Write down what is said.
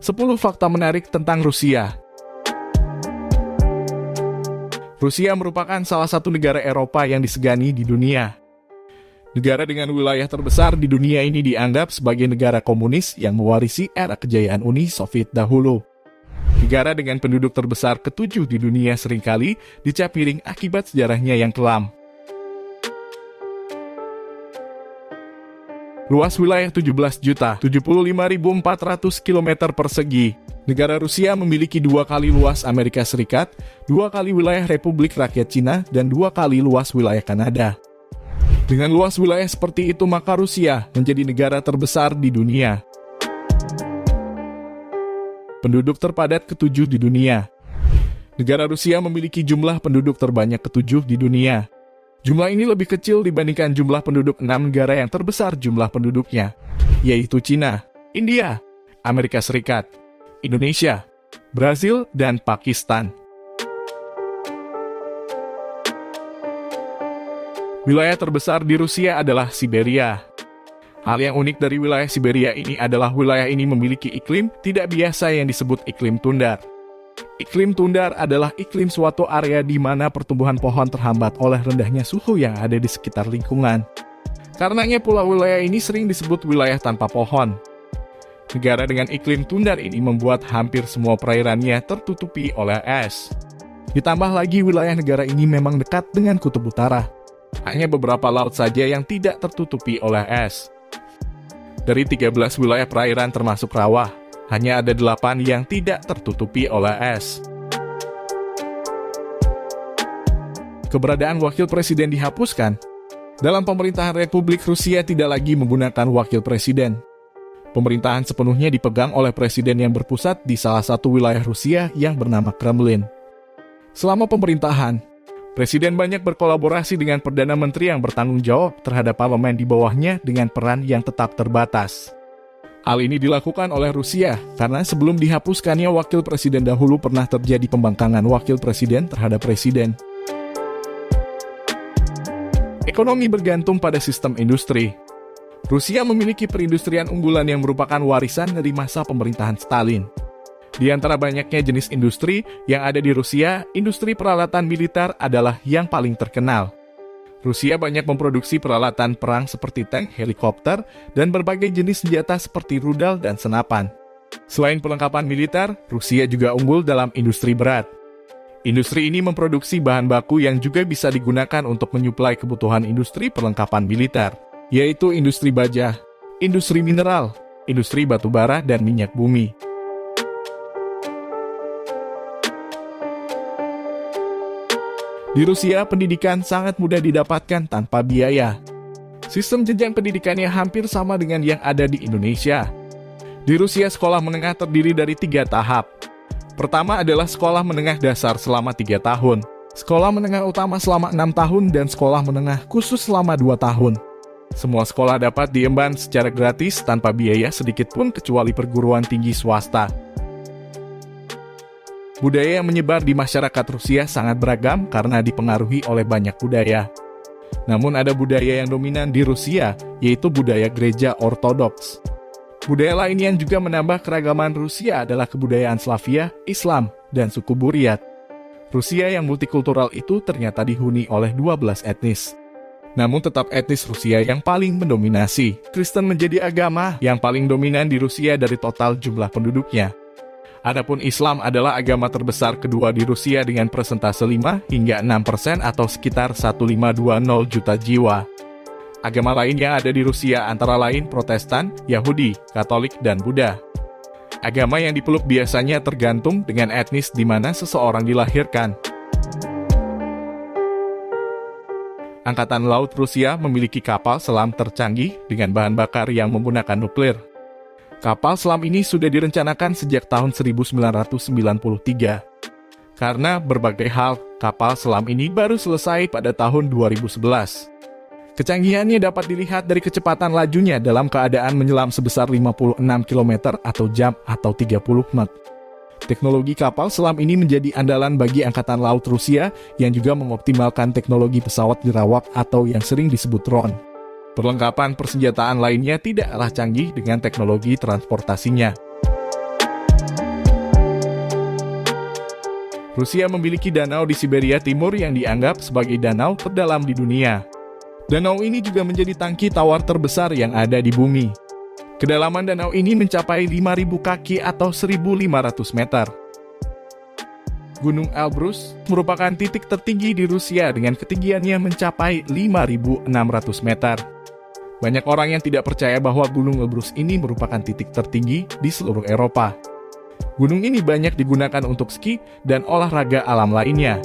10 fakta menarik tentang Rusia. Rusia merupakan salah satu negara Eropa yang disegani di dunia. Negara dengan wilayah terbesar di dunia ini dianggap sebagai negara komunis yang mewarisi era kejayaan Uni Soviet dahulu. Negara dengan penduduk terbesar ke-7 di dunia seringkali dicap miring akibat sejarahnya yang kelam. Luas wilayah 17.075.400 km persegi. Negara Rusia memiliki 2 kali luas Amerika Serikat, 2 kali wilayah Republik Rakyat Cina, dan 2 kali luas wilayah Kanada. Dengan luas wilayah seperti itu, maka Rusia menjadi negara terbesar di dunia. Penduduk terpadat ke-7 di dunia. Negara Rusia memiliki jumlah penduduk terbanyak ke-7 di dunia. Jumlah ini lebih kecil dibandingkan jumlah penduduk 6 negara yang terbesar jumlah penduduknya, yaitu Cina, India, Amerika Serikat, Indonesia, Brasil, dan Pakistan. Wilayah terbesar di Rusia adalah Siberia. Hal yang unik dari wilayah Siberia ini adalah wilayah ini memiliki iklim tidak biasa yang disebut iklim tundar. Iklim tundar adalah iklim suatu area di mana pertumbuhan pohon terhambat oleh rendahnya suhu yang ada di sekitar lingkungan. Karenanya pula wilayah ini sering disebut wilayah tanpa pohon. Negara dengan iklim tundar ini membuat hampir semua perairannya tertutupi oleh es. Ditambah lagi wilayah negara ini memang dekat dengan kutub utara. Hanya beberapa laut saja yang tidak tertutupi oleh es. Dari 13 wilayah perairan termasuk rawa, hanya ada 8 yang tidak tertutupi oleh es. Keberadaan wakil presiden dihapuskan. Dalam pemerintahan Republik Rusia tidak lagi menggunakan wakil presiden. Pemerintahan sepenuhnya dipegang oleh presiden yang berpusat di salah satu wilayah Rusia yang bernama Kremlin. Selama pemerintahan, presiden banyak berkolaborasi dengan Perdana Menteri yang bertanggung jawab terhadap parlemen di bawahnya dengan peran yang tetap terbatas. Hal ini dilakukan oleh Rusia karena sebelum dihapuskannya wakil presiden dahulu pernah terjadi pembangkangan wakil presiden terhadap presiden. Ekonomi bergantung pada sistem industri. Rusia memiliki perindustrian unggulan yang merupakan warisan dari masa pemerintahan Stalin. Di antara banyaknya jenis industri yang ada di Rusia, industri peralatan militer adalah yang paling terkenal. Rusia banyak memproduksi peralatan perang seperti tank, helikopter, dan berbagai jenis senjata seperti rudal dan senapan. Selain perlengkapan militer, Rusia juga unggul dalam industri berat. Industri ini memproduksi bahan baku yang juga bisa digunakan untuk menyuplai kebutuhan industri perlengkapan militer, yaitu industri baja, industri mineral, industri batu bara, dan minyak bumi. Di Rusia, pendidikan sangat mudah didapatkan tanpa biaya. Sistem jenjang pendidikannya hampir sama dengan yang ada di Indonesia. Di Rusia, sekolah menengah terdiri dari 3 tahap. Pertama adalah sekolah menengah dasar selama 3 tahun, sekolah menengah utama selama 6 tahun, dan sekolah menengah khusus selama 2 tahun. Semua sekolah dapat diemban secara gratis tanpa biaya sedikit pun kecuali perguruan tinggi swasta. Budaya yang menyebar di masyarakat Rusia sangat beragam karena dipengaruhi oleh banyak budaya. Namun ada budaya yang dominan di Rusia, yaitu budaya gereja ortodoks. Budaya lain yang juga menambah keragaman Rusia adalah kebudayaan Slavia, Islam, dan suku Buryat. Rusia yang multikultural itu ternyata dihuni oleh 12 etnis. Namun tetap etnis Rusia yang paling mendominasi. Kristen menjadi agama yang paling dominan di Rusia dari total jumlah penduduknya. Adapun Islam adalah agama terbesar kedua di Rusia dengan persentase 5 hingga 6% atau sekitar 1,520 juta jiwa. Agama lain yang ada di Rusia antara lain Protestan, Yahudi, Katolik, dan Buddha. Agama yang dipeluk biasanya tergantung dengan etnis di mana seseorang dilahirkan. Angkatan Laut Rusia memiliki kapal selam tercanggih dengan bahan bakar yang menggunakan nuklir. Kapal selam ini sudah direncanakan sejak tahun 1993. Karena berbagai hal, kapal selam ini baru selesai pada tahun 2011. Kecanggihannya dapat dilihat dari kecepatan lajunya dalam keadaan menyelam sebesar 56 km atau jam atau 30 knot. Teknologi kapal selam ini menjadi andalan bagi Angkatan Laut Rusia yang juga mengoptimalkan teknologi pesawat jerawat atau yang sering disebut drone. Perlengkapan persenjataan lainnya tidak kalah canggih dengan teknologi transportasinya. Rusia memiliki danau di Siberia Timur yang dianggap sebagai danau terdalam di dunia. Danau ini juga menjadi tangki tawar terbesar yang ada di bumi. Kedalaman danau ini mencapai 5.000 kaki atau 1.500 meter. Gunung Elbrus merupakan titik tertinggi di Rusia dengan ketinggiannya mencapai 5.600 meter. Banyak orang yang tidak percaya bahwa Gunung Elbrus ini merupakan titik tertinggi di seluruh Eropa. Gunung ini banyak digunakan untuk ski dan olahraga alam lainnya.